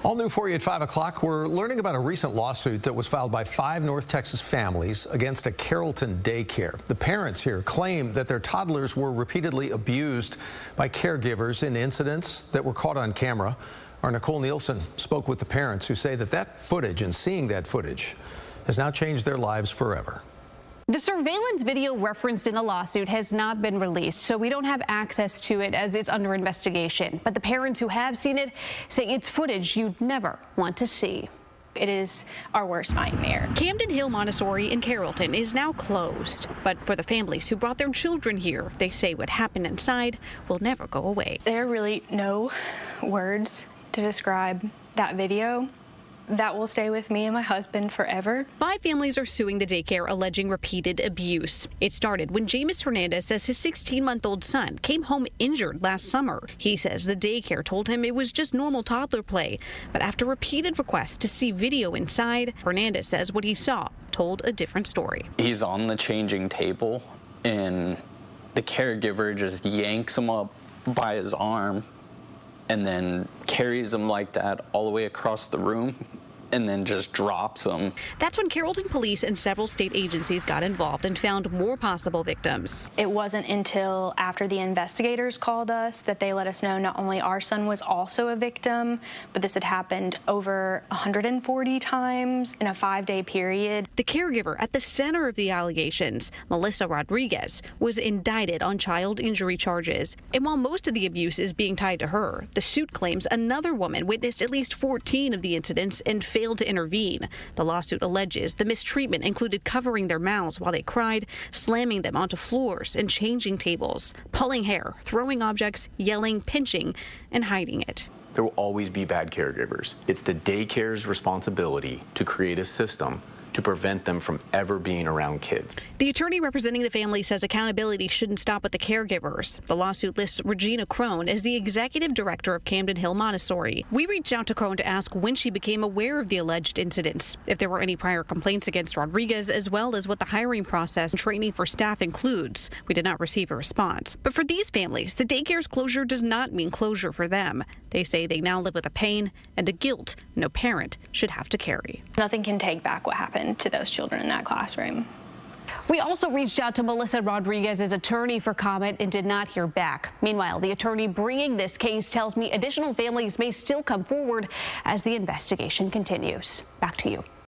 All new for you at 5 o'clock. We're learning about a recent lawsuit that was filed by 5 North Texas families against a Carrollton daycare. The parents here claim that their toddlers were repeatedly abused by caregivers in incidents that were caught on camera. Our Nicole Nielsen spoke with the parents who say that footage and seeing that footage has now changed their lives forever. The surveillance video referenced in the lawsuit has not been released, so we don't have access to it as it's under investigation. But the parents who have seen it say it's footage you'd never want to see. It is our worst nightmare. Camden Hill Montessori in Carrollton is now closed. But for the families who brought their children here, they say what happened inside will never go away. There are really no words to describe that video. That will stay with me and my husband forever. 5 families are suing the daycare alleging repeated abuse. It started when James Hernandez says his 16-month-old son came home injured last summer. He says the daycare told him it was just normal toddler play. But after repeated requests to see video inside, Hernandez says what he saw told a different story. He's on the changing table and the caregiver just yanks him up by his arm and then carries him like that all the way across the room and then just drops him. That's when Carrollton police and several state agencies got involved and found more possible victims. It wasn't until after the investigators called us that they let us know not only our son was also a victim, but this had happened over 140 times in a 5-day period. The caregiver at the center of the allegations, Melissa Rodriguez, was indicted on child injury charges. And while most of the abuse is being tied to her, the suit claims another woman witnessed at least 14 of the incidents and failed to intervene. The lawsuit alleges the mistreatment included covering their mouths while they cried, slamming them onto floors and changing tables, pulling hair, throwing objects, yelling, pinching, and hiding it. There will always be bad caregivers. It's the daycare's responsibility to create a system to prevent them from ever being around kids. The attorney representing the family says accountability shouldn't stop with the caregivers. The lawsuit lists Regina Crone as the executive director of Camden Hill Montessori. We reached out to Crone to ask when she became aware of the alleged incidents, if there were any prior complaints against Rodriguez, as well as what the hiring process and training for staff includes. We did not receive a response. But for these families, the daycare's closure does not mean closure for them. They say they now live with a pain and a guilt no parent should have to carry. Nothing can take back what happened to those children in that classroom. We also reached out to Melissa Rodriguez's attorney for comment and did not hear back. Meanwhile, the attorney bringing this case tells me additional families may still come forward as the investigation continues. Back to you.